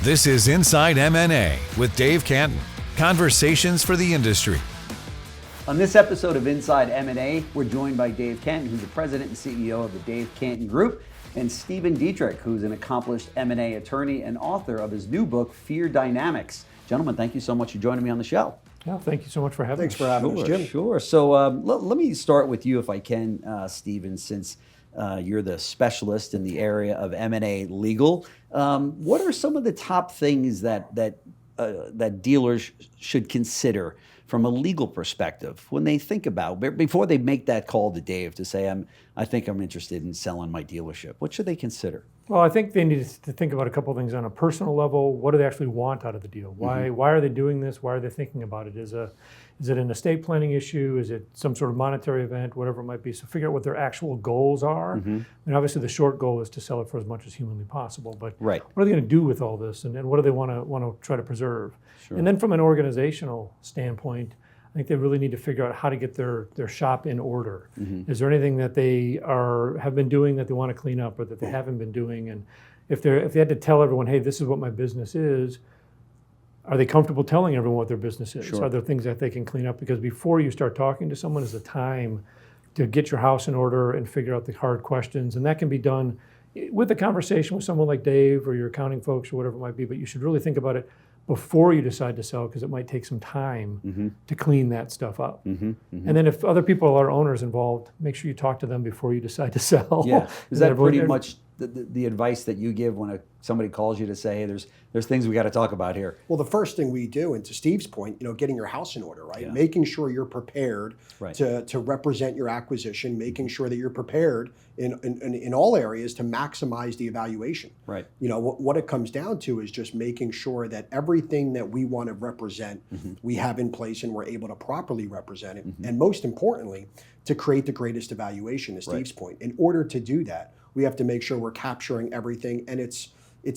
This is Inside M&A with Dave Cantin. Conversations for the industry. On this episode of Inside M&A, we're joined by Dave Cantin, who's the president and CEO of the Dave Cantin Group, and Stephen Dietrich, who's an accomplished M&A attorney and author of his new book, Fear Dynamics. Gentlemen, thank you so much for joining me on the show. Yeah, thank you so much for having us. Thanks for having us, Jim. Sure. So let me start with you, if I can, Stephen, since you're the specialist in the area of M&A legal. What are some of the top things that dealers should consider from a legal perspective when they think about, before they make that call to Dave to say, I think I'm interested in selling my dealership? What should they consider? Well, I think they need to think about a couple of things on a personal level. What do they actually want out of the deal? Why are they doing this? Why are they thinking about it? Is it an estate planning issue? Is it some sort of monetary event? Whatever it might be. So figure out what their actual goals are. And obviously the short goal is to sell it for as much as humanly possible. But what are they going to do with all this? And what do they want to try to preserve? Sure. And then from an organizational standpoint, I think they really need to figure out how to get their shop in order. Is there anything that they have been doing that they want to clean up or that they haven't been doing? And if they had to tell everyone, hey, this is what my business is, are they comfortable telling everyone what their business is? Sure. Are there things that they can clean up? Because before you start talking to someone is the time to get your house in order and figure out the hard questions. And that can be done with a conversation with someone like Dave or your accounting folks or whatever it might be. But you should really think about it before you decide to sell, because it might take some time to clean that stuff up. And then if other people are owners involved, make sure you talk to them before you decide to sell. Yeah, is that pretty much the advice that you give when somebody calls you to say, hey, there's things we got to talk about here? Well, the first thing we do, and to Steve's point, getting your house in order, right? Yeah. Making sure you're prepared to represent your acquisition, making sure that you're prepared in all areas to maximize the evaluation. Right. What it comes down to is just making sure that everything that we want to represent, we have in place and we're able to properly represent it. And most importantly, to create the greatest evaluation, to Steve's point. In order to do that, we have to make sure we're capturing everything and it's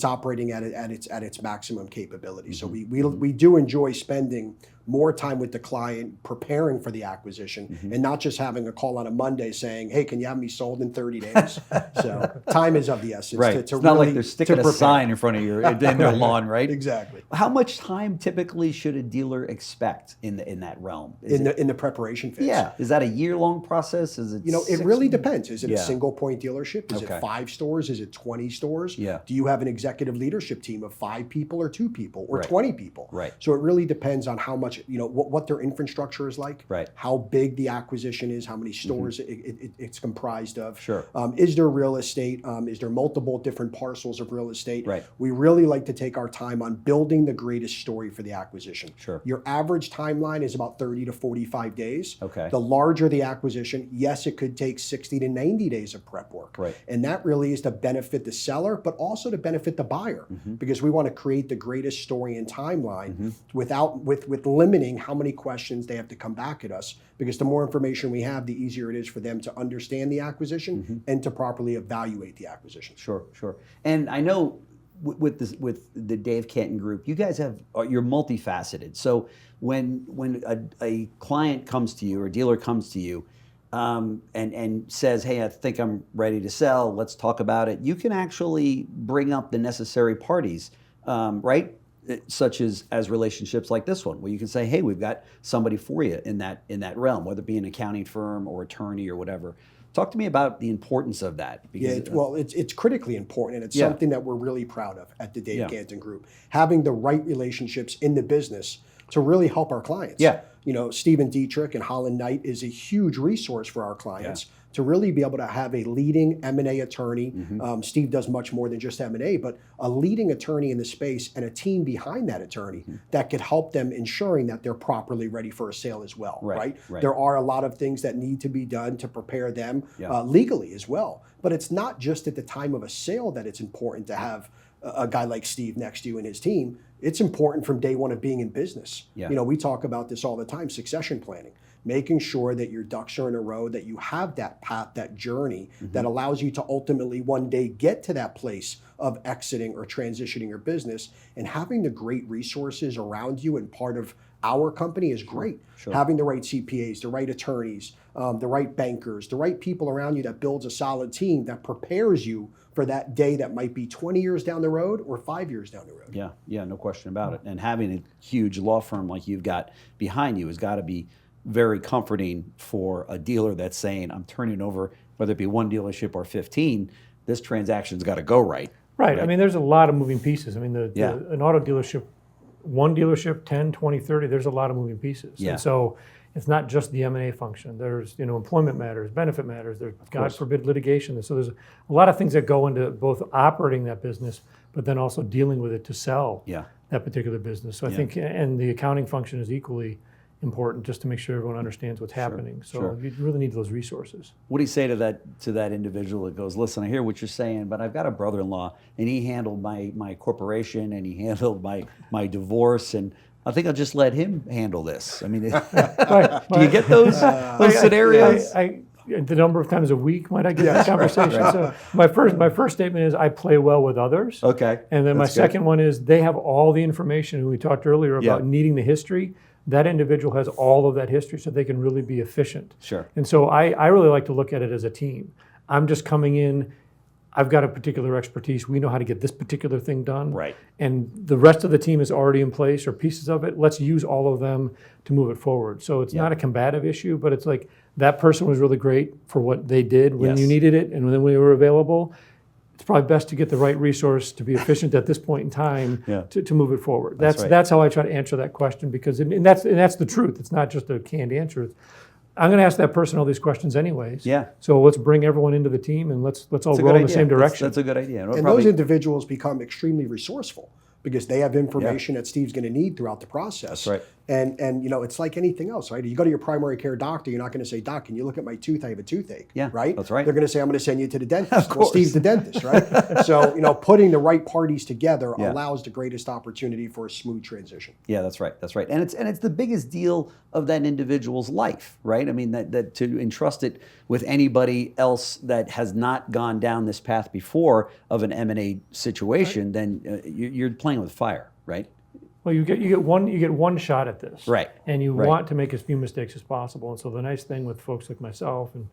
operating at its maximum capability. So we do enjoy spending more time with the client preparing for the acquisition and not just having a call on a Monday saying, hey, can you have me sold in 30 days? So time is of the essence. Right. It's not like they're sticking a sign in front of your in their lawn, right? Exactly. How much time typically should a dealer expect in that realm? In the preparation phase? Yeah. Is that a year-long process? Is it it really depends. Is it a single point dealership? Is it 5 stores? Is it 20 stores? Yeah. Do you have an executive leadership team of 5 people or 2 people or 20 people? Right. So it really depends on how much, what their infrastructure is like, how big the acquisition is, how many stores it's comprised of. Sure. Is there real estate? Is there multiple different parcels of real estate? Right. We really like to take our time on building the greatest story for the acquisition. Sure. Your average timeline is about 30 to 45 days. Okay. The larger the acquisition, yes, it could take 60 to 90 days of prep work. Right. And that really is to benefit the seller, but also to benefit the buyer, because we want to create the greatest story and timeline with limiting how many questions they have to come back at us, because the more information we have, the easier it is for them to understand the acquisition and to properly evaluate the acquisition. Sure. And I know with the Dave Cantin Group, you guys you're multifaceted. So when a client comes to you or a dealer comes to you and says, hey, I think I'm ready to sell, let's talk about it, you can actually bring up the necessary parties, right? Such as relationships like this one, where you can say, hey, we've got somebody for you in that realm, whether it be an accounting firm or attorney or whatever. Talk to me about the importance of that. Because, it's critically important, and it's something that we're really proud of at the Dave Cantin Group, having the right relationships in the business to really help our clients. Yeah. Stephen Dietrich and Holland Knight is a huge resource for our clients to really be able to have a leading M&A attorney. Steve does much more than just M&A, but a leading attorney in the space and a team behind that attorney that could help them ensuring that they're properly ready for a sale as well, right? There are a lot of things that need to be done to prepare them legally as well. But it's not just at the time of a sale that it's important to have a guy like Steve next to you and his team. It's important from day one of being in business. Yeah. We talk about this all the time, succession planning, making sure that your ducks are in a row, that you have that path, that journey that allows you to ultimately one day get to that place of exiting or transitioning your business, and having the great resources around you. And part of our company is great. Sure. Having the right CPAs, the right attorneys, the right bankers, the right people around you that builds a solid team that prepares you for that day that might be 20 years down the road or 5 years down the road. Yeah, no question about it. And having a huge law firm like you've got behind you has got to be very comforting for a dealer that's saying, I'm turning over, whether it be one dealership or 15, this transaction's got to go right. Right. I mean, there's a lot of moving pieces. I mean, an auto dealership, one dealership, 10, 20, 30, there's a lot of moving pieces. Yeah. And so it's not just the M&A function. There's, employment matters, benefit matters, there's, God forbid, litigation. So there's a lot of things that go into both operating that business, but then also dealing with it to sell that particular business. So I think, and the accounting function is equally important, just to make sure everyone understands what's happening. So you really need those resources. What do you say to that individual that goes, listen, I hear what you're saying, but I've got a brother-in-law, and he handled my corporation, and he handled my divorce, and I think I'll just let him handle this. I mean, do you get those scenarios? The number of times a week might I get that conversation? Right. So my first statement is I play well with others. Okay. And then my second one is they have all the information. We talked earlier about needing the history. That individual has all of that history, so they can really be efficient. Sure. And so I really like to look at it as a team. I'm just coming in, I've got a particular expertise. We know how to get this particular thing done. Right. And the rest of the team is already in place, or pieces of it. Let's use all of them to move it forward. So it's not a combative issue, but it's like that person was really great for what they did when you needed it and when we were available. It's probably best to get the right resource to be efficient at this point in time to move it forward. That's how I try to answer that question, because and that's the truth. It's not just a canned answer. I'm going to ask that person all these questions anyways. Yeah. So let's bring everyone into the team and let's all roll in the same direction. That's a good idea. And those individuals become extremely resourceful because they have information that Steve's going to need throughout the process. That's right. And it's like anything else, right? You go to your primary care doctor, you're not going to say, Doc, can you look at my tooth? I have a toothache. Yeah, right? That's right. They're going to say, I'm going to send you to the dentist. Well, Steve's the dentist, right? So, putting the right parties together allows the greatest opportunity for a smooth transition. Yeah, that's right. That's right. And it's the biggest deal of that individual's life, right? I mean, that to entrust it with anybody else that has not gone down this path before of an M&A situation, then you're playing with fire, right? Well, you get one shot at this, right? And you want to make as few mistakes as possible. And so the nice thing with folks like myself and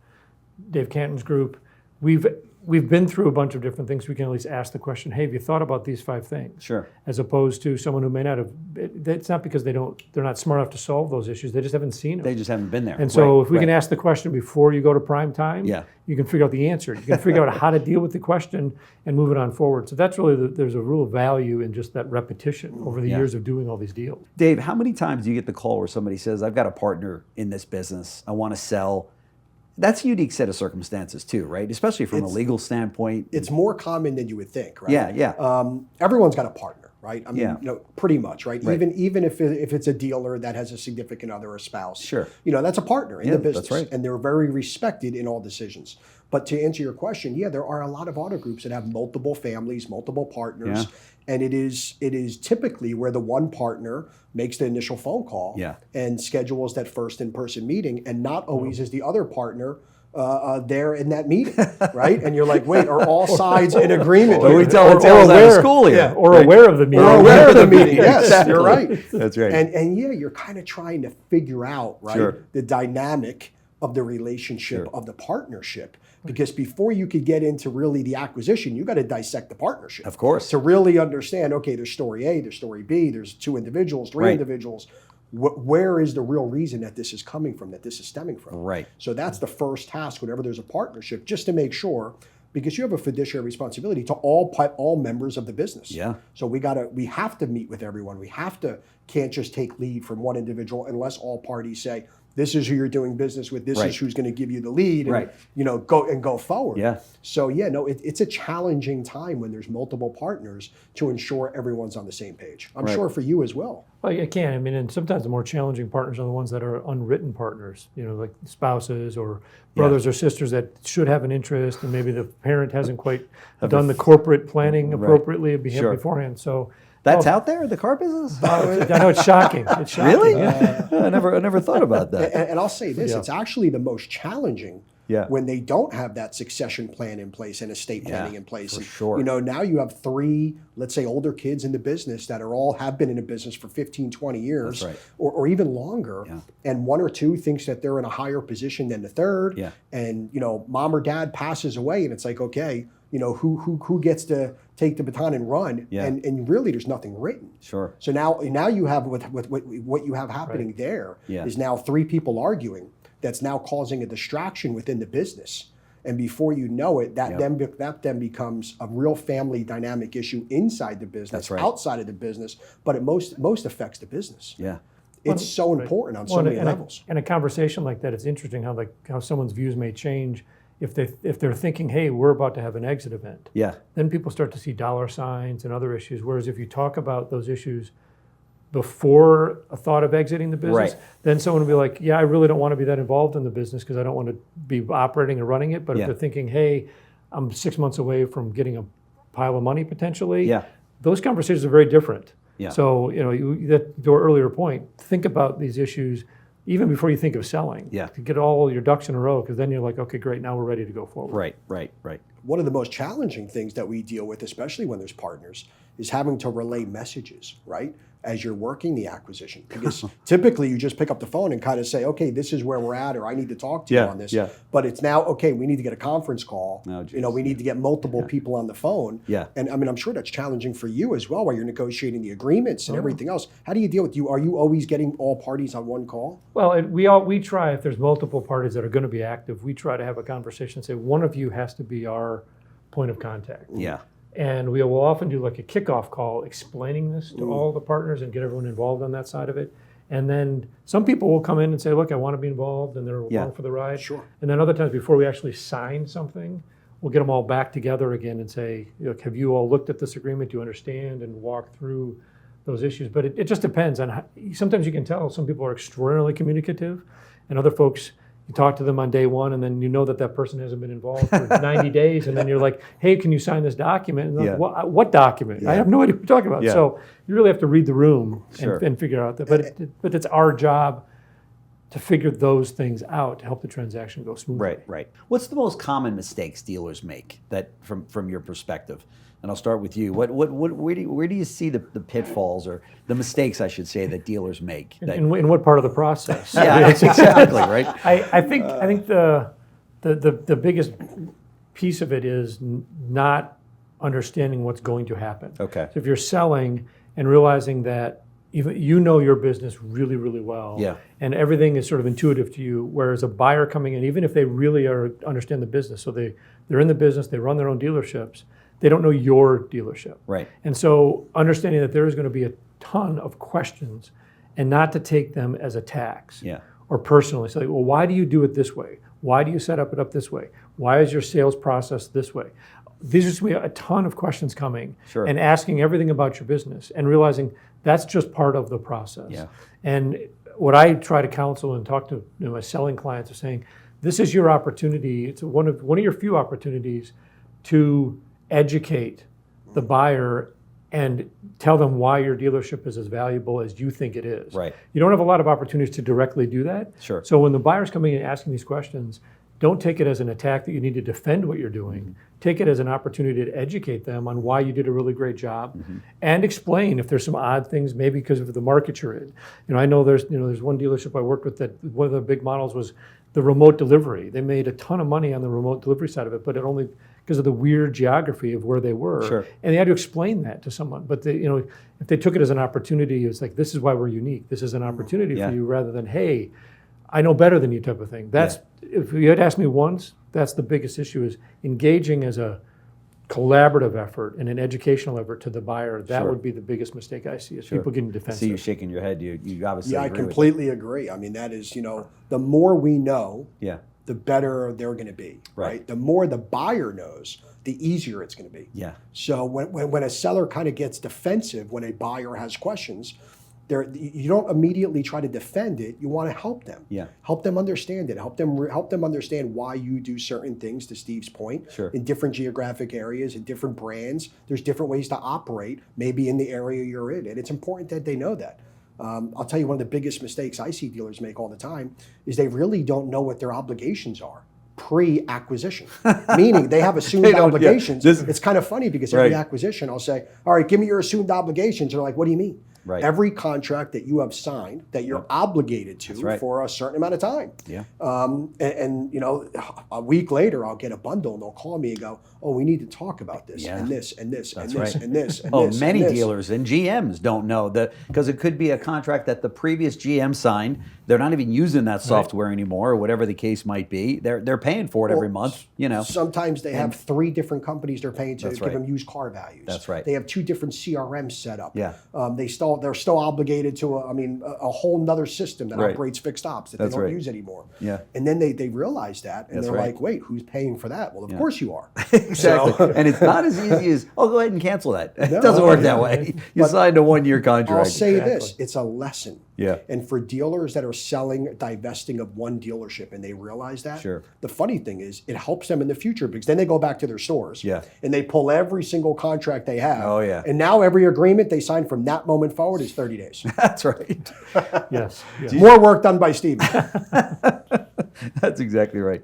Dave Cantin's group, we've been through a bunch of different things. We can at least ask the question, hey, have you thought about these 5 things? Sure. As opposed to someone who may not have. It's not because they're not smart enough to solve those issues. They just haven't seen them. They just haven't been there. And so if we can ask the question before you go to prime time, you can figure out the answer. You can figure out how to deal with the question and move it on forward. So that's really there's a real value in just that repetition over the years of doing all these deals. Dave, how many times do you get the call where somebody says, I've got a partner in this business, I want to sell? That's a unique set of circumstances too, right? Especially from a legal standpoint. It's more common than you would think, right? Yeah. Everyone's got a partner, right? I mean, pretty much, right? Right. Even if it's a dealer that has a significant other or spouse, sure, that's a partner in the business, that's right. And they're very respected in all decisions. But to answer your question, there are a lot of auto groups that have multiple families, multiple partners, and it is typically where the one partner makes the initial phone call and schedules that first in-person meeting, and not always is the other partner there in that meeting, right? And you're like, wait, are all sides in agreement? Well, we tell out of school here. Or aware of the meeting. Or aware of the meeting, yes, exactly. You're right. That's right. And you're kind of trying to figure out, right, the dynamic of the relationship of the partnership. Because before you could get into really the acquisition, you got to dissect the partnership. Of course. To really understand, okay, there's story A, there's story B, there's 2 individuals, 3 individuals. Where is the real reason that this is coming from, that this is stemming from? Right. So that's the first task whenever there's a partnership, just to make sure, because you have a fiduciary responsibility to all members of the business. Yeah. So we have to meet with everyone. We can't just take lead from one individual unless all parties say, this is who you're doing business with. This is who's going to give you the lead, and go forward. Yeah. So it's a challenging time when there's multiple partners to ensure everyone's on the same page. I'm sure for you as well. Well, it can. I mean, and sometimes the more challenging partners are the ones that are unwritten partners. Like spouses or brothers or sisters that should have an interest, and maybe the parent hasn't quite done the corporate planning appropriately beforehand. So. That's out there in the car business? I know it's shocking. It's shocking. Really? I never thought about that. And I'll say this, it's actually the most challenging when they don't have that succession plan in place and estate planning in place. For sure. Now you have 3, let's say, older kids in the business that have been in a business for 15, 20 years or even longer. Yeah. And 1 or 2 thinks that they're in a higher position than the third. Yeah. And, mom or dad passes away and it's like, okay, who gets to take the baton and run, and really there's nothing written. Sure. So now you have with what you have happening there is now 3 people arguing that's now causing a distraction within the business. And before you know it, that then becomes a real family dynamic issue inside the business, outside of the business, but it most affects the business. Yeah. It's so important on so many levels. In a conversation like that, it's interesting how someone's views may change if they're thinking, hey, we're about to have an exit event. Yeah. Then people start to see dollar signs and other issues. Whereas if you talk about those issues before a thought of exiting the business, then someone will be like, yeah, I really don't want to be that involved in the business because I don't want to be operating and running it. But if they're thinking, hey, I'm 6 months away from getting a pile of money potentially, those conversations are very different. Yeah. So, to your earlier point, think about these issues even before you think of selling. Yeah. To get all your ducks in a row, because then you're like, okay, great, now we're ready to go forward. Right. One of the most challenging things that we deal with, especially when there's partners, is having to relay messages, right? As you're working the acquisition. Because typically you just pick up the phone and kind of say, okay, this is where we're at, or I need to talk to you on this. Yeah. But it's now, okay, we need to get a conference call. Oh, we need to get multiple people on the phone. Yeah. And I mean, I'm sure that's challenging for you as well while you're negotiating the agreements and everything else. How do you deal with Are you always getting all parties on one call? Well, we try, if there's multiple parties that are going to be active, we try to have a conversation and say, one of you has to be our point of contact. Yeah. And we will often do like a kickoff call explaining this to all the partners and get everyone involved on that side of it. And then some people will come in and say, look, I want to be involved, and they're along for the ride. Sure. And then other times before we actually sign something, we'll get them all back together again and say, look, have you all looked at this agreement? Do you understand? And walk through those issues. But it just depends on how, sometimes you can tell some people are extraordinarily communicative, and other folks, you talk to them on day one, and then you know that person hasn't been involved for 90 days, and then you're like, hey, can you sign this document? And like, what document? I have no idea what you're talking about. So you really have to read the room and figure out that. But it's our job to figure those things out to help the transaction go smoothly. Right. What's the most common mistakes dealers make that from your perspective? And I'll start with you. Where do you see the pitfalls, or the mistakes, I should say, that dealers make? In what part of the process? Yeah, exactly, right. I think the biggest piece of it is not understanding what's going to happen. Okay. So if you're selling and realizing that even you know your business really, really well, and everything is sort of intuitive to you, whereas a buyer coming in, even if they really understand the business, so they're in the business, they run their own dealerships, they don't know your dealership. Right. And so understanding that there is going to be a ton of questions, and not to take them as attacks or personally. So, well, why do you do it this way? Why do you set up this way? Why is your sales process this way? These are just a ton of questions coming, and asking everything about your business and realizing that's just part of the process. Yeah. And what I try to counsel and talk to my selling clients are saying, this is your opportunity. It's one of your few opportunities to educate the buyer and tell them why your dealership is as valuable as you think it is. Right. You don't have a lot of opportunities to directly do that. Sure. So when the buyer's coming in and asking these questions, don't take it as an attack that you need to defend what you're doing. Mm-hmm. Take it as an opportunity to educate them on why you did a really great job, and explain if there's some odd things, maybe because of the market you're in. I know there's one dealership I worked with that one of the big models was the remote delivery. They made a ton of money on the remote delivery side of it, but it only because of the weird geography of where they were. Sure. And they had to explain that to someone. But if they took it as an opportunity, it's like, this is why we're unique. This is an opportunity for you, rather than, hey, I know better than you type of thing. That's if you had asked me once, that's the biggest issue, is engaging as a collaborative effort and an educational effort to the buyer. That would be the biggest mistake I see, is people getting defensive. I see you shaking your head. You obviously agree. I completely agree. I mean, that is, the more we know, the better they're going to be, right? The more the buyer knows, the easier it's going to be. Yeah. So when a seller kind of gets defensive when a buyer has questions, you don't immediately try to defend it. You want to help them. Yeah. Help them understand it. Help them understand why you do certain things, to Steve's point. Sure. In different geographic areas, in different brands, there's different ways to operate, maybe in the area you're in. And it's important that they know that. I'll tell you, one of the biggest mistakes I see dealers make all the time is they really don't know what their obligations are pre-acquisition. Meaning they have assumed obligations. It's kind of funny because every acquisition I'll say, all right, give me your assumed obligations. They're like, what do you mean? Right. Every contract that you have signed that you're obligated to for a certain amount of time. Yeah. And a week later, I'll get a bundle and they'll call me and go, oh, we need to talk about this and this and this and this and this and this. Many dealers and GMs don't know that, because it could be a contract that the previous GM signed. They're not even using that software anymore, or whatever the case might be. They're paying for it every month. Sometimes they have 3 different companies they're paying to give them used car values. That's right. They have 2 different CRMs set up. Yeah. They're still obligated to a whole nother system that operates fixed ops that they don't use anymore. Yeah. And then they realize that, and they're like, wait, who's paying for that? Well, of course you are. Exactly. And it's not as easy as, go ahead and cancel that. It doesn't work that way. You signed a 1-year contract. I'll say this, it's a lesson. Yeah. And for dealers that are divesting of one dealership and they realize that, the funny thing is it helps them in the future, because then they go back to their stores and they pull every single contract they have. Oh, yeah. And now every agreement they sign from that moment forward is 30 days. That's right. Yes. More work done by Stephen. That's exactly right.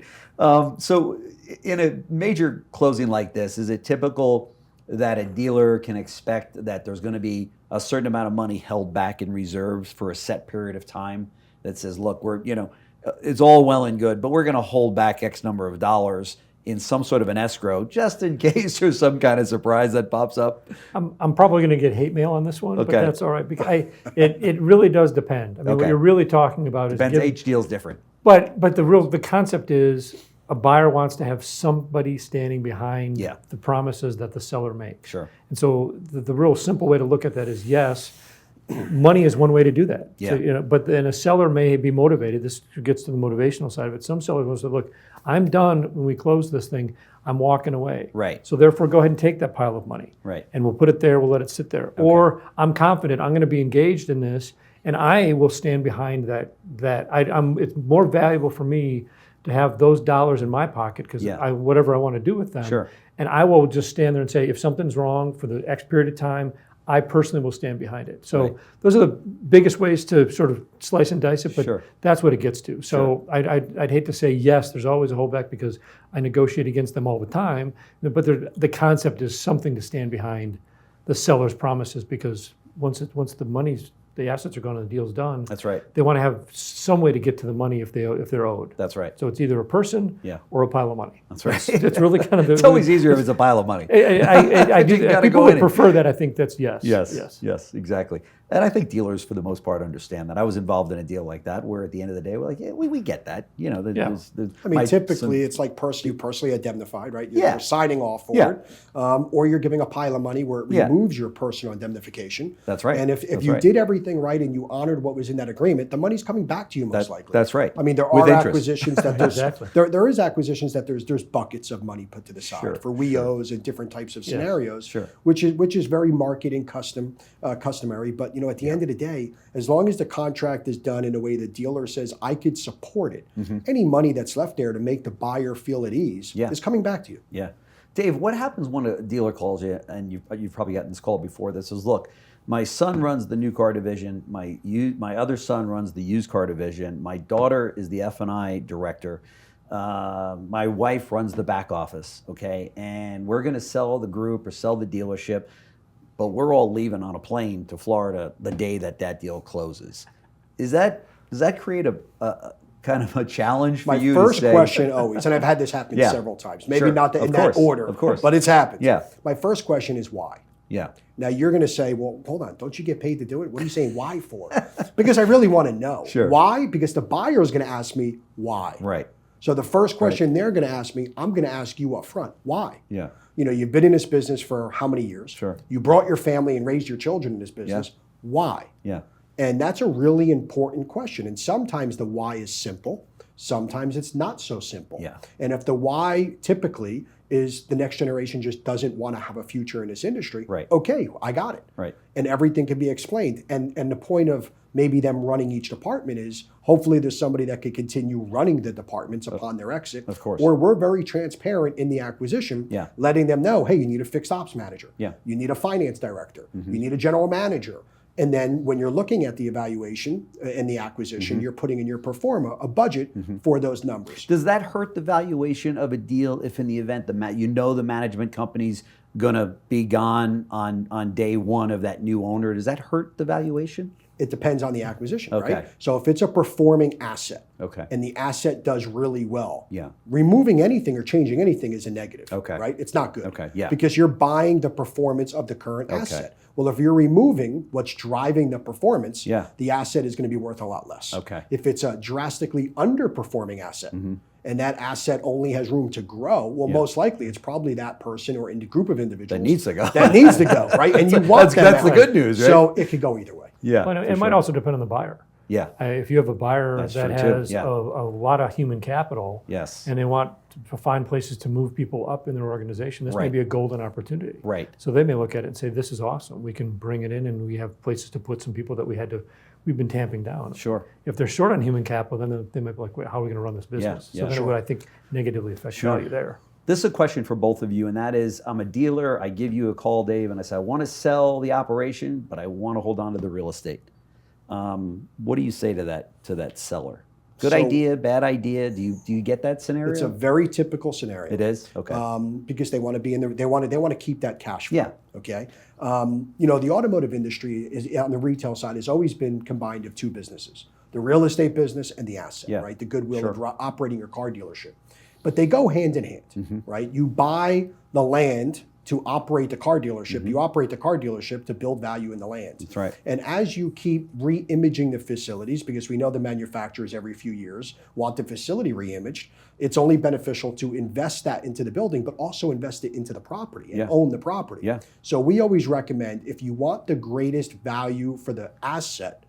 So in a major closing like this, is it typical that a dealer can expect that there's going to be a certain amount of money held back in reserves for a set period of time that says, look, it's all well and good, but we're going to hold back X number of dollars in some sort of an escrow just in case there's some kind of surprise that pops up? I'm probably going to get hate mail on this one, but that's all right, because it really does depend. I mean, what you're really talking about depends. Each deal's different. But the concept is, a buyer wants to have somebody standing behind the promises that the seller makes. Sure. And so the real simple way to look at that is, yes, money is one way to do that. Yeah. So, but then a seller may be motivated. This gets to the motivational side of it. Some sellers will say, look, I'm done when we close this thing. I'm walking away. Right. So therefore, go ahead and take that pile of money. Right. And we'll put it there. We'll let it sit there. Okay. Or I'm confident I'm going to be engaged in this, and I will stand behind that. It's more valuable for me to have those dollars in my pocket, because whatever I want to do with them. Sure. And I will just stand there and say, if something's wrong for the X period of time, I personally will stand behind it. So those are the biggest ways to sort of slice and dice it, but that's what it gets to. So I'd hate to say, yes, there's always a holdback, because I negotiate against them all the time, but the concept is something to stand behind the seller's promises, because once the assets are gone and the deal's done. That's right. They want to have some way to get to the money if they're owed. That's right. So it's either a person or a pile of money. That's right. It's really kind of it's always easier if it's a pile of money. I do. People would prefer that. I think that's yes. Yes, exactly. And I think dealers, for the most part, understand that. I was involved in a deal like that, where at the end of the day, we're like, we get that. Typically, it's like you personally indemnified, right? You're signing off for it, or you're giving a pile of money where it removes your personal indemnification. That's right. And if you did everything right and you honored what was in that agreement, the money's coming back to you most likely. That's right. I mean, there are acquisitions that there is acquisitions that there's buckets of money put to the side for WEOs and different types of scenarios, which is very marketing customary. But at the end of the day, as long as the contract is done in a way the dealer says, I could support it, any money that's left there to make the buyer feel at ease is coming back to you. Yeah. Dave, what happens when a dealer calls you, and you've probably gotten this call before, that says, look, my son runs the new car division, my other son runs the used car division, my daughter is the F&I director, my wife runs the back office, okay, and we're going to sell the group or sell the dealership, but we're all leaving on a plane to Florida the day that deal closes. Does that create a kind of a challenge for you? My first question always, and I've had this happen several times, maybe not in that order, of course, but it's happened. Yeah. My first question is why? Yeah. Now you're going to say, well, hold on, don't you get paid to do it? What are you saying why for? Because I really want to know. Sure. Why? Because the buyer is going to ask me why. Right. So the first question they're going to ask me, I'm going to ask you up front. Why? Yeah. You've been in this business for how many years? Sure. You brought your family and raised your children in this business. Yeah. Why? Yeah. And that's a really important question. And sometimes the why is simple. Sometimes it's not so simple. Yeah. And if the why typically is the next generation just doesn't want to have a future in this industry, okay, I got it. Right. And everything can be explained. And the point of maybe them running each department is hopefully there's somebody that could continue running the departments upon their exit. Of course. Or we're very transparent in the acquisition, letting them know, hey, you need a fixed ops manager. Yeah. You need a finance director. You need a general manager. And then when you're looking at the evaluation and the acquisition, you're putting in your pro forma a budget for those numbers. Does that hurt the valuation of a deal if in the event the management company's going to be gone on day one of that new owner, does that hurt the valuation? It depends on the acquisition, Okay. right? So if it's a performing asset, Okay. and the asset does really well, Yeah. removing anything or changing anything is a negative, Okay. right? It's not good, Okay, yeah. because you're buying the performance of the current asset. Well, if you're removing what's driving the performance, Yeah. the asset is going to be worth a lot less. Okay. If it's a drastically underperforming asset, and that asset only has room to grow, well, most likely it's probably that person or in the group of individuals That needs to go. that needs to go, right? And you want them That's the out. good news, right? So it could go either way. Yeah. Well, it might also depend on the buyer. Yeah. If you have a buyer That's that true, too. has Yeah. a lot of human capital, Yes. and they want to find places to move people up in their organization, this may Right. be a golden opportunity. Right. So they may look at it and say, "This is awesome. We can bring it in, and we have places to put some people that we've been tamping down." Sure. If they're short on human capital, then they might be like, "Wait, how are we going to run this business?" yeah, So then sure. it would, I think, negatively affect value there. This is a question for both of you, and that is, I'm a dealer. I give you a call, Dave, and I say, I want to sell the operation, but I want to hold on to the real estate. What do you say to that seller? Good So- idea, bad idea? Do you get that scenario? It's a very typical scenario. It is? Okay. Because they want to be in they want to keep that cash flow. Yeah. Okay. The automotive industry is on the retail side has always been combined of two businesses: the real estate business and the asset. Yeah. Right. The goodwill Sure. of operating your car dealership, but they go hand in hand. Mm-hmm. Right. You buy the land to operate the car dealership. You operate the car dealership to build value in the land. That's right. And as you keep re-imaging the facilities, because we know the manufacturers every few years want the facility re-imaged, it's only beneficial to invest that into the building, but also invest it into the property and Yeah. own the property. Yeah. So we always recommend, if you want the greatest value for the asset,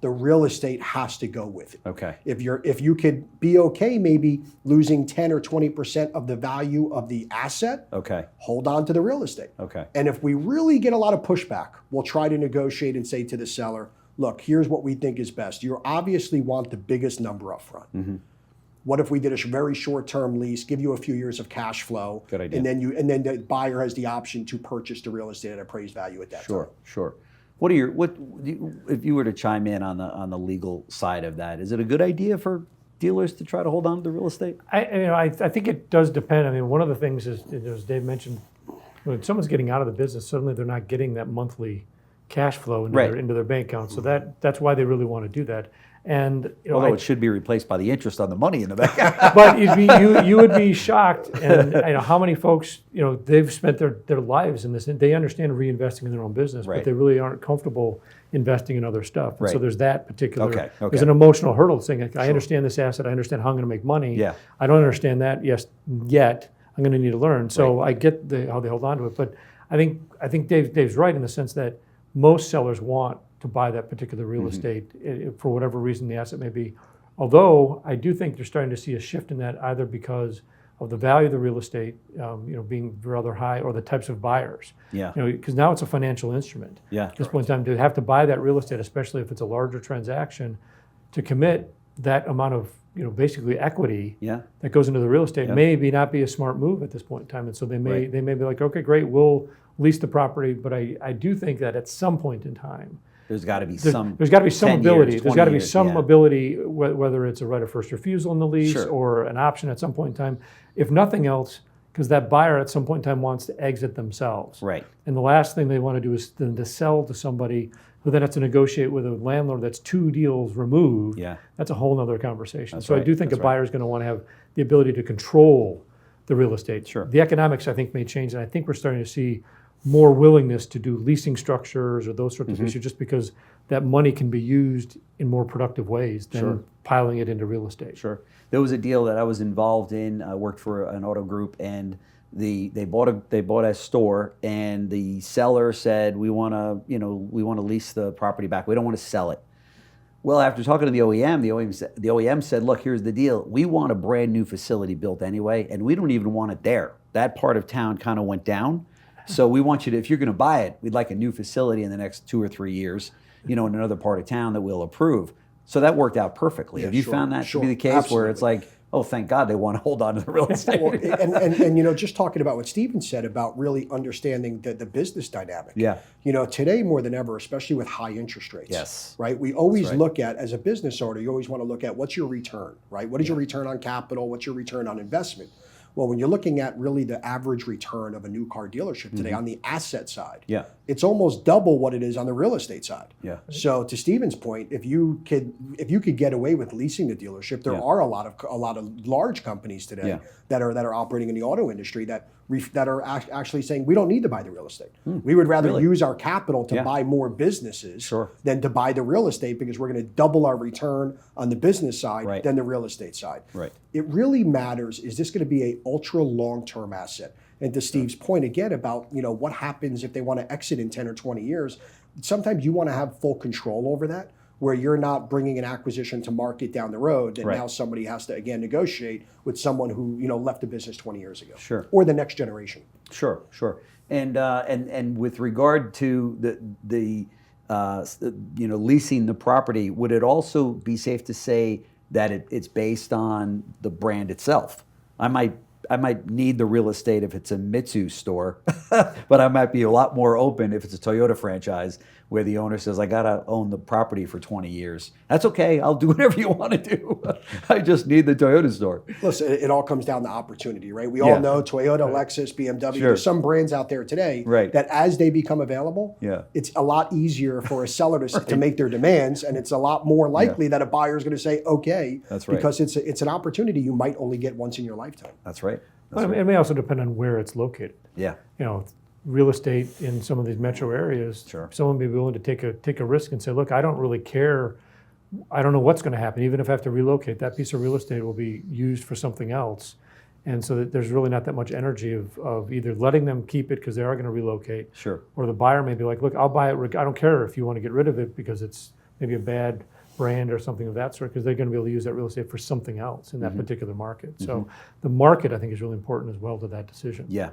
the real estate has to go with it. Okay. If you could be okay maybe losing 10 or 20% of the value of the asset, Okay. hold on to the real estate. Okay. And if we really get a lot of pushback, we'll try to negotiate and say to the seller, look, here's what we think is best. You obviously want the biggest number up front. Mm-hmm. What if we did a very short-term lease, give you a few years of cash flow, Good idea. and then the buyer has the option to purchase the real estate at appraised value at that time. Sure. If you were to chime in on the legal side of that, is it a good idea for dealers to try to hold on to the real estate? I think it does depend. I mean, one of the things is, as Dave mentioned, when someone's getting out of the business, suddenly they're not getting that monthly cash flow into their bank account. So that's why they really want to do that. And Although it should be replaced by the interest on the money in the bank. but you would be shocked, and how many folks they've spent their lives in this, and they understand reinvesting in their own business, Right. but they really aren't comfortable investing in other stuff. And so Right. there's that particular. Okay. There's an emotional hurdle saying, like, I understand this asset, I understand how I'm going to make money. Yeah. I don't understand that yet. I'm going to need to learn. So I get how they hold on to it, but I think Dave's right in the sense that most sellers want to buy that particular real estate for whatever reason the asset may be. Although I do think they're starting to see a shift in that, either because of the value of the real estate, being rather high, or the types of buyers. Yeah. Because now it's a financial instrument. Yeah. At this point in time, to have to buy that real estate, especially if it's a larger transaction, to commit that amount of basically equity Yeah. that goes into the real estate Yep. maybe not be a smart move at this point in time. And so they may be like, okay, great, we'll lease the property, but I do think that at some point in time, There's got to be there's some. got to be some 10 ability. years, There's got to 20 be years, some yeah. ability, whether it's a right of first refusal in the lease Sure. or an option at some point in time. If nothing else, because that buyer at some point in time wants to exit themselves. Right. And the last thing they want to do is then to sell to somebody who then has to negotiate with a landlord that's 2 deals removed. Yeah. That's a whole other conversation. That's So I right. do think That's a buyer is going to want to have the ability to control the real estate. Sure. The economics, I think, may change, and I think we're starting to see more willingness to do leasing structures or those sorts of issues, just because that money can be used in more productive ways than Sure. piling it into real estate. Sure. There was a deal that I was involved in. I worked for an auto group, and they bought a store, and the seller said, we want to lease the property back. We don't want to sell it. Well, after talking to the OEM said, look, here's the deal. We want a brand new facility built anyway, and we don't even want it there. That part of town kind of went down. So we want you to, if you're going to buy it, we'd like a new facility in the next 2 or 3 years, in another part of town that we'll approve. So that worked out perfectly. Yeah, Have you sure, found that sure. to be the case where it's Absolutely. like, oh, thank God they want to hold on to the real estate? Well, and just talking about what Stephen said about really understanding the business dynamic. Yeah. Today more than ever, especially with high interest rates. Yes. Right. We always right. look at, as a business owner, you always want to look at what's your return, right? What is your return on capital? What's your return on investment? Well, when you're looking at really the average return of a new car dealership today on the asset side, it's almost double what it is on the real estate side. So to Stephen's point, if you could get away with leasing the dealership, there are a lot of large companies today that are operating in the auto industry that are actually saying we don't need to buy the real estate. We would rather use our capital to buy more businesses than to buy the real estate, because we're going to double our return on the business side than the real estate side. It really matters, is this going to be a ultra long-term asset? And to Steve's point again about what happens if they want to exit in 10 or 20 years, sometimes you want to have full control over that, where you're not bringing an acquisition to market down the road that now somebody has to again negotiate with someone who left the business 20 years ago, or the next generation. Sure. And with regard to the leasing the property, would it also be safe to say that it's based on the brand itself? I might need the real estate if it's a Mitsu store, but I might be a lot more open if it's a Toyota franchise where the owner says, I gotta own the property for 20 years. That's okay, I'll do whatever you want to do. I just need the Toyota store. Listen, it all comes down to opportunity, right? We all know Toyota, Lexus, BMW, there's some brands out there today that as they become available, it's a lot easier for a seller to make their demands, and it's a lot more likely that a buyer is gonna say, okay, because it's an opportunity you might only get once in your lifetime. That's right. It may also depend on where it's located. Real estate in some of these metro areas, someone may be willing to take a risk and say, look, I don't really care. I don't know what's going to happen. Even if I have to relocate, that piece of real estate will be used for something else. And so that there's really not that much energy of either letting them keep it because they are going to relocate, or the buyer may be like, look, I'll buy it. I don't care if you want to get rid of it because it's maybe a bad brand or something of that sort, because they're going to be able to use that real estate for something else in that particular market. So the market, I think, is really important as well to that decision. Yeah,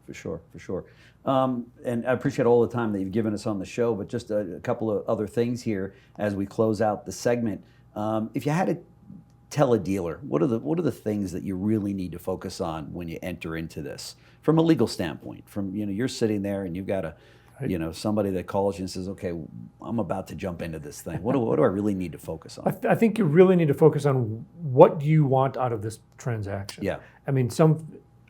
for sure. And I appreciate all the time that you've given us on the show, but just a couple of other things here as we close out the segment. If you had to tell a dealer, what are the things that you really need to focus on when you enter into this from a legal standpoint? From you're sitting there and you've got a somebody that calls you and says, okay, I'm about to jump into this thing. What do I really need to focus on? I think you really need to focus on what do you want out of this transaction. I mean,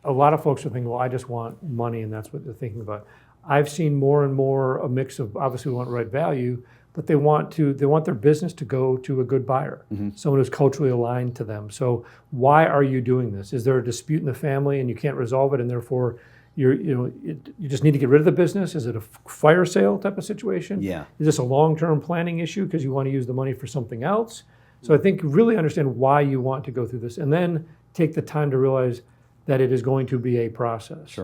a lot of folks are thinking, well, I just want money, and that's what they're thinking about. I've seen more and more a mix of, obviously we want right value, but they want their business to go to a good buyer, someone who's culturally aligned to them. So why are you doing this? Is there a dispute in the family and you can't resolve it, and therefore you just need to get rid of the business? Is it a fire sale type of situation? Is this a long-term planning issue because you want to use the money for something else? So I think really understand why you want to go through this, and then take the time to realize that it is going to be a process.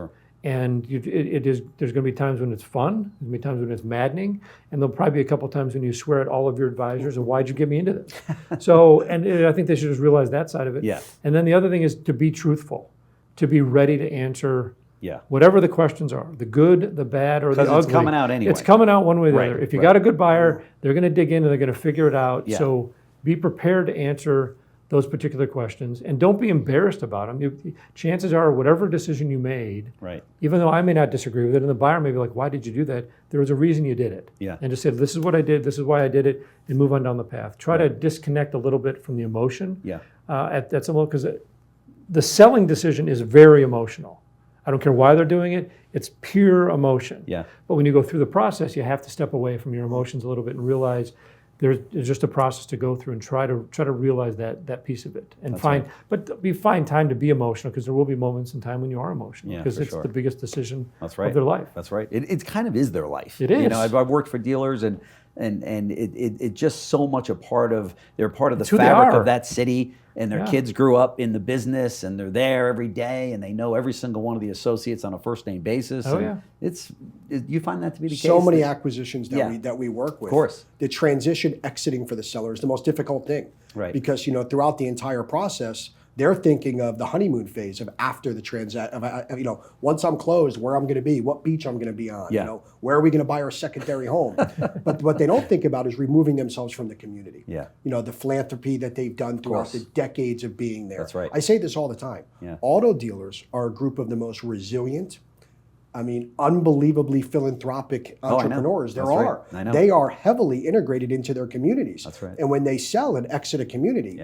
And there's going to be times when it's fun, there's going to be times when it's maddening, and there'll probably be a couple times when you swear at all of your advisors, and why'd you get me into this? And I think they should just realize that side of it. And then the other thing is to be truthful, to be ready to answer whatever the questions are, the good, the bad, or the ugly. Because it's coming out anyway. It's coming out one way or the other. If you got a good buyer, they're going to dig in and they're going to figure it out. So be prepared to answer those particular questions, and don't be embarrassed about them. Chances are, whatever decision you made, even though I may not disagree with it, and the buyer may be like, why did you do that? There was a reason you did it. And just say, this is what I did, this is why I did it, and move on down the path. Try to disconnect a little bit from the emotion at some level, because the selling decision is very emotional. I don't care why they're doing it, it's pure emotion. But when you go through the process, you have to step away from your emotions a little bit and realize there's just a process to go through, and try to realize that piece of it, and find time to be emotional, because there will be moments in time when you are emotional, because it's the biggest decision of their life. That's right. It kind of is their life. It is. I've worked for dealers, and it just so much they're part of the fabric of that city, and their kids grew up in the business, and they're there every day, and they know every single one of the associates on a first name basis. You find that to be the case. So many acquisitions that we work with. Of course. The transition exiting for the seller is the most difficult thing. Because throughout the entire process, they're thinking of the honeymoon phase of after the transaction. Once I'm closed, where I'm going to be, what beach I'm going to be on. Where are we going to buy our secondary home? But what they don't think about is removing themselves from the community. The philanthropy that they've done throughout the decades of being there. That's right. I say this all the time. Auto dealers are a group of the most resilient, unbelievably philanthropic entrepreneurs there are. I know. They are heavily integrated into their communities. That's right. And when they sell and exit a community,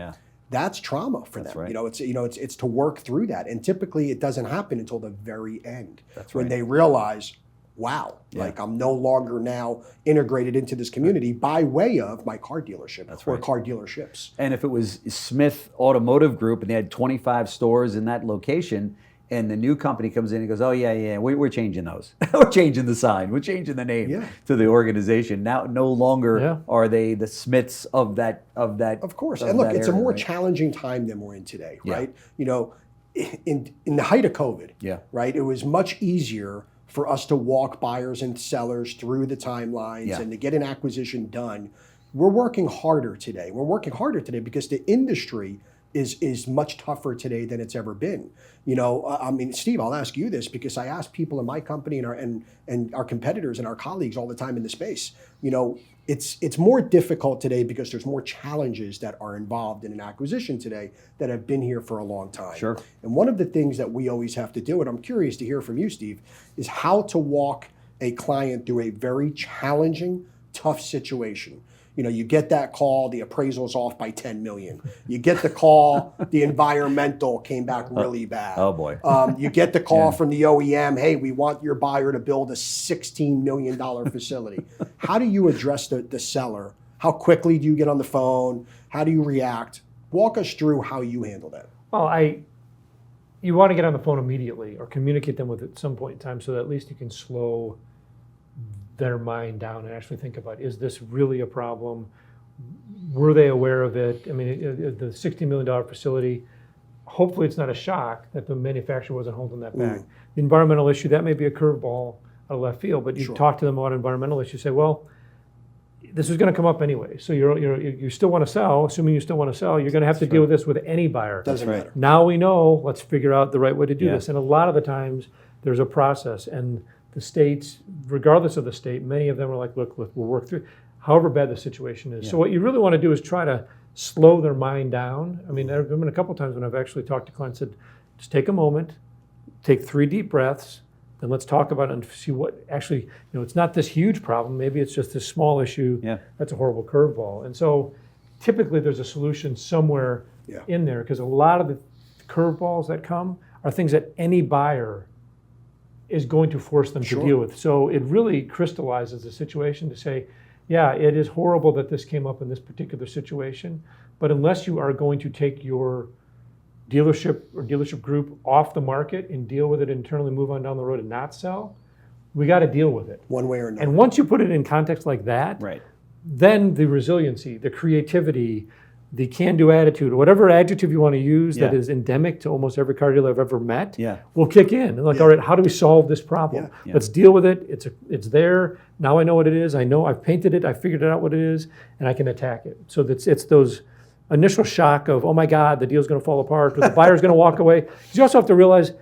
that's trauma for them. right. It's to work through that, and typically it doesn't happen until the very end. That's when right. they realize, wow, like I'm no longer now integrated into this community by way of my car dealership or car dealerships. And if it was Smith Automotive Group and they had 25 stores in that location, and the new company comes in and goes, oh yeah, we're changing those. We're changing the sign. We're changing the name to the organization. Now, no longer are they the Smiths of that. Of course, and look, it's a more challenging time than we're in today, right? In the height of COVID, right, it was much easier for us to walk buyers and sellers through the timelines and to get an acquisition done. We're working harder today. We're working harder today because the industry is much tougher today than it's ever been. Steve, I'll ask you this because I ask people in my company and our competitors and our colleagues all the time in the space. It's more difficult today because there's more challenges that are involved in an acquisition today that have been here for a long time. Sure. And one of the things that we always have to do, and I'm curious to hear from you, Steve, is how to walk a client through a very challenging, tough situation. You get that call, the appraisal's off by 10 million. You get the call, the environmental came back really bad. Oh boy. You get the call from the OEM, hey, we want your buyer to build a $16 million facility. How do you address the seller? How quickly do you get on the phone? How do you react? Walk us through how you handle that. Well, you want to get on the phone immediately or communicate them with at some point in time so that at least you can slow their mind down and actually think about, is this really a problem? Were they aware of it? I mean, the $60 million facility, hopefully it's not a shock that the manufacturer wasn't holding that back. The environmental issue, that may be a curveball out of left field, but you talk to them about environmental issues, say, well, this is going to come up anyway. So you still want to sell, assuming you still want to sell, you're going to have to deal with this with any buyer. Doesn't matter. Now we know, let's figure out the right way to do this. And a lot of the times there's a process, and the states, regardless of the state, many of them are like, look, we'll work through, however bad the situation is. So what you really want to do is try to slow their mind down. I mean, there have been a couple times when I've actually talked to clients and said, just take a moment, take 3 deep breaths, then let's talk about it and see what actually, it's not this huge problem. Maybe it's just this small issue. That's a horrible curveball. And so typically there's a solution somewhere in there, because a lot of the curveballs that come are things that any buyer is going to force them to deal with. So it really crystallizes the situation to say, yeah, it is horrible that this came up in this particular situation, but unless you are going to take your dealership or dealership group off the market and deal with it internally, move on down the road and not sell, we got to deal with it. One way or another. And once you put it in context like that, then the resiliency, the creativity, the can-do attitude, whatever adjective you want to use that is endemic to almost every car dealer I've ever met, will kick in. And all right, how do we solve this problem? Let's deal with it. It's there. Now I know what it is. I know I've painted it. I figured out what it is, and I can attack it. So it's those initial shock of, oh my God, the deal's going to fall apart, or the buyer's going to walk away. You also have to realize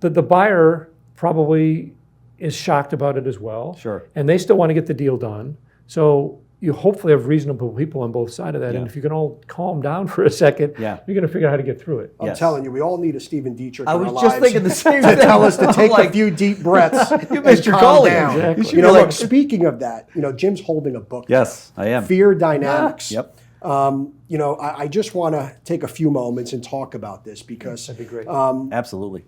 that the buyer probably is shocked about it as well. And they still want to get the deal done. So you hopefully have reasonable people on both sides of that. And if you can all calm down for a second, you're going to figure out how to get through it. I'm telling you, we all need a Stephen Dietrich in I our was lives just thinking the same to thing. tell us to take a few deep breaths. You missed your calm calling. down. Exactly. Look, speaking of that, Jim's holding a book. Yes, I am. Fear Dynamics. I just want to take a few moments and talk about this because That'd be great. Absolutely.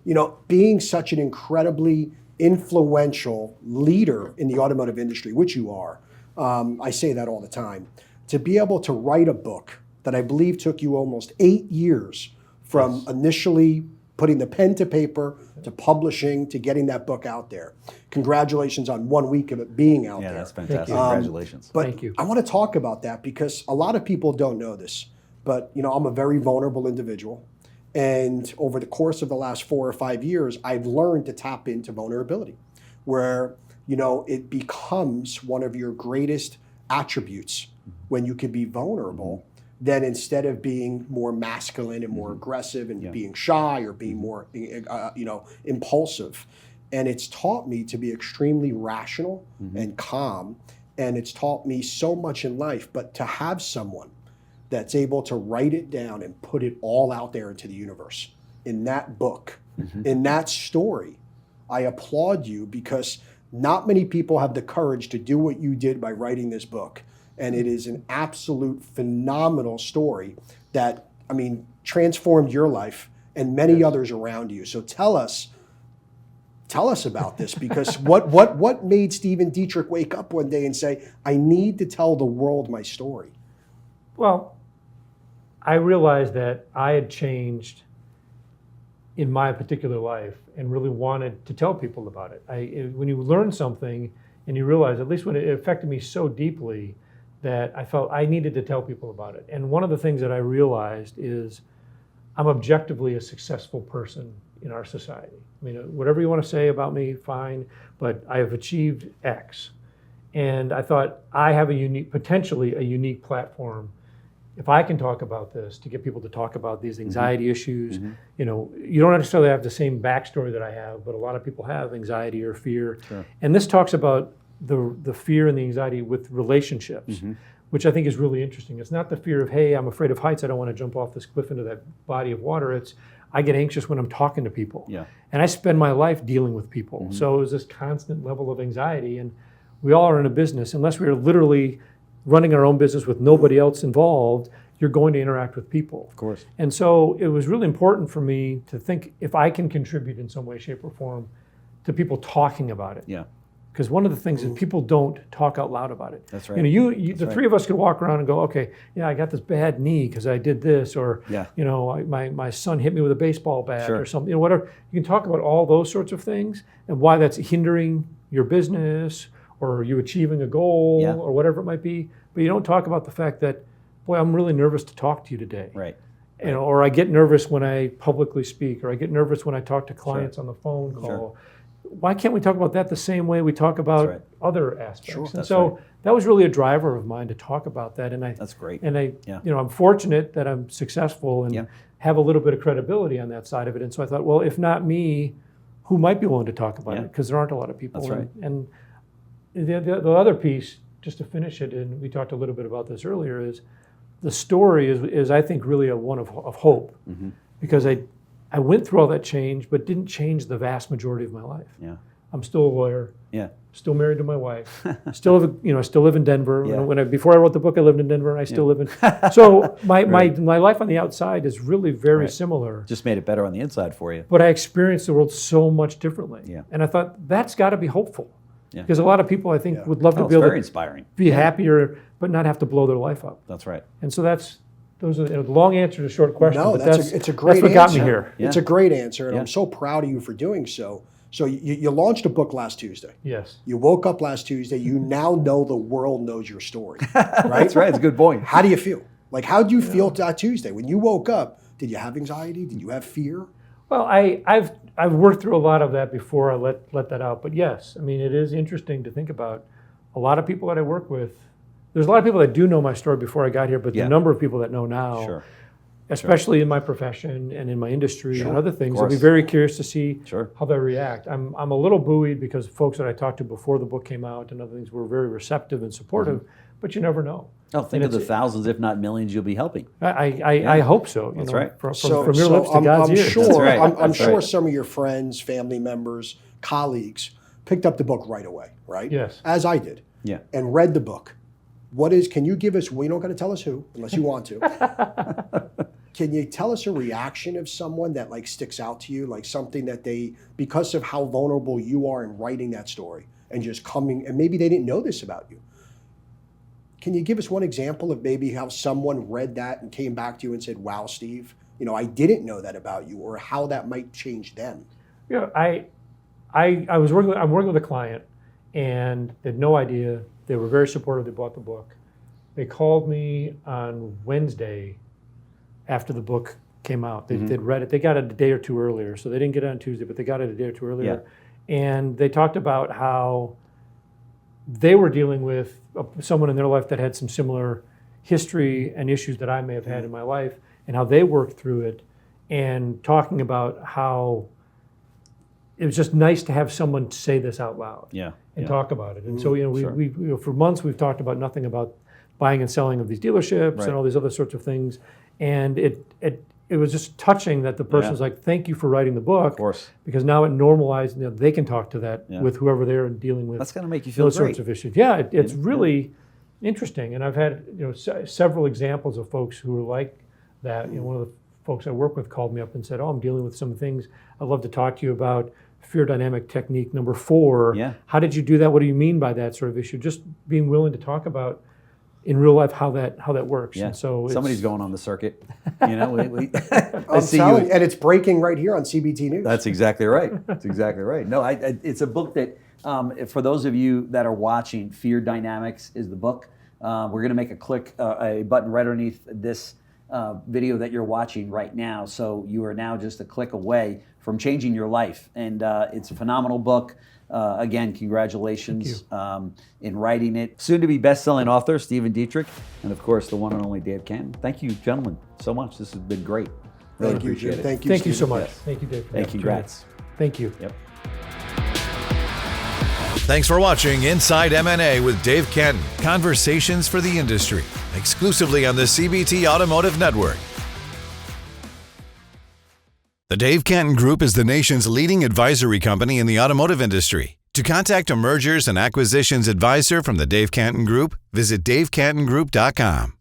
Being such an incredibly influential leader in the automotive industry, which you are, I say that all the time, to be able to write a book that I believe took you almost 8 years from initially putting the pen to paper to publishing to getting that book out there. Congratulations on 1 week of it being out there. Yeah, that's fantastic. Congratulations. But Thank you. I want to talk about that because a lot of people don't know this, but I'm a very vulnerable individual. And over the course of the last 4 or 5 years, I've learned to tap into vulnerability where, it becomes one of your greatest attributes when you can be vulnerable, then instead of being more masculine and more aggressive and being shy or being more, impulsive. And it's taught me to be extremely rational and calm. And it's taught me so much in life, but to have someone that's able to write it down and put it all out there into the universe in that book, in that story, I applaud you because not many people have the courage to do what you did by writing this book. And it is an absolute phenomenal story that I mean, transformed your life and many others around you. So tell us about this, because what made Stephen Dietrich wake up one day and say, I need to tell the world my story? Well, I realized that I had changed in my particular life and really wanted to tell people about it. When you learn something and you realize, at least when it affected me so deeply, that I felt I needed to tell people about it. And one of the things that I realized is I'm objectively a successful person in our society. I mean, whatever you want to say about me, fine, but I have achieved X. And I thought I have potentially a unique platform. If I can talk about this, to get people to talk about these anxiety issues, you know, you don't necessarily have the same backstory that I have, but a lot of people have anxiety or fear. Sure. And this talks about the fear and the anxiety with relationships, which I think is really interesting. It's not the fear of, hey, I'm afraid of heights, I don't want to jump off this cliff into that body of water. It's, I get anxious when I'm talking to people. Yeah. And I spend my life dealing with people. So it was this constant level of anxiety. And we all are in a business, unless we are literally running our own business with nobody else involved, you're going to interact with people. Of course. And so it was really important for me to think if I can contribute in some way, shape, or form to people talking about it. Yeah. Because one of the things is people don't talk out loud about it. That's right. You know, the three of us could walk around and go, okay, yeah, I got this bad knee because I did this, or you know, my son hit me with a baseball bat or something. You know, whatever. You can talk about all those sorts of things and why that's hindering your business or you achieving a goal or whatever it might be. But you don't talk about the fact that, boy, I'm really nervous to talk to you today. Right. You know, or I get nervous when I publicly speak, or I get nervous when I talk to clients on the phone call. Sure. Why can't we talk about that the same way we talk about other aspects? Sure. And so that was really a driver of mine to talk about that. And that's great. And you know, I'm fortunate that I'm successful and have a little bit of credibility on that side of it. And so I thought, well, if not me, who might be willing to talk about it? Because there aren't a lot of people. That's right. And the other piece, just to finish it, and we talked a little bit about this earlier, is the story is I think really a one of hope, because I went through all that change, but didn't change the vast majority of my life. Yeah, I'm still a lawyer. Yeah, still married to my wife. Still live in Denver. Yeah. Before I wrote the book, I lived in Denver, and I still live in. So my life on the outside is really very similar. Just made it better on the inside for you. But I experienced the world so much differently. Yeah, and I thought that's got to be hopeful. Yeah. Because a lot of people, I think, would love to be able to inspiring. Be happier, but not have to blow their life up. That's right. And so those are the long answer to a short question. No, it's a great answer. That's what got me here. Yeah. It's a great answer, and I'm so proud of you for doing so. So you launched a book last Tuesday. Yes. You woke up last Tuesday. You now know the world knows your story. Right? That's right. It's a good point. How do you feel? Like, how did you feel that Tuesday when you woke up? Did you have anxiety? Did you have fear? Well, I've worked through a lot of that before I let that out. But yes, I mean, it is interesting to think about. A lot of people that I work with, there's a lot of people that do know my story before I got here, but the number of people that know now, especially in my profession and in my industry and other things, I'll be very curious to see how they react. I'm a little buoyed because folks that I talked to before the book came out and other things were very receptive and supportive, but you never know. Oh, think of the thousands, if not millions, you'll be helping. I hope so. That's right. From your lips to God's ears. I'm sure some of your friends, family members, colleagues picked up the book right away, right? Yes. As I did. Yeah. And read the book. Can you give us, well, you don't got to tell us who, unless you want to. Can you tell us a reaction of someone that like sticks out to you, like something that they, because of how vulnerable you are in writing that story and just coming, and maybe they didn't know this about you. Can you give us one example of maybe how someone read that and came back to you and said, wow, Steve, I didn't know that about you, or how that might change them? Yeah, I'm working with a client and they had no idea. They were very supportive. They bought the book. They called me on Wednesday after the book came out. They'd read it. They got it a day or two earlier, so they didn't get it on Tuesday, but they got it a day or two earlier. Yeah. And they talked about how they were dealing with someone in their life that had some similar history and issues that I may have had in my life, and how they worked through it, and talking about how it was just nice to have someone say this out loud and talk about it. And so, we for months we've talked about nothing about buying and selling of these dealerships and all these other sorts of things. And it was just touching that the person was like, thank you for writing the book. Of course. Because now it normalized, they can talk to that with whoever they're dealing with. That's going to make you feel those great. Sorts of issues. Yeah, it's really interesting. And I've had several examples of folks who are like that one of the folks I work with called me up and said, "Oh, I'm dealing with some things. I'd love to talk to you about fear dynamic technique number 4. Yeah. How did you do that? What do you mean by that sort of issue?" Just being willing to talk about in real life how that works. Yeah. And so Somebody's going on the circuit. You know, I I'm see telling you. you, and it's breaking right here on CBT News. That's exactly right. That's exactly right. No, it's a book that, for those of you that are watching, Fear Dynamics is the book. We're going to make a button right underneath this video that you're watching right now. So you are now just a click away from changing your life. And it's a phenomenal book. Again, congratulations in writing it. Soon to be best-selling author, Stephen Dietrich, and of course, the one and only Dave Cantin. Thank you, gentlemen, so much. This has been great. Really Thank you, appreciate Jim. it. Thank you, Thank you so Stephen. much. Yes. Thank you, Dave. And congrats. Thank you. Yep. Thanks for watching Inside M&A with Dave Cantin. Conversations for the industry, exclusively on the CBT Automotive Network. The Dave Cantin Group is the nation's leading advisory company in the automotive industry. To contact a mergers and acquisitions advisor from the Dave Cantin Group, visit davecantingroup.com.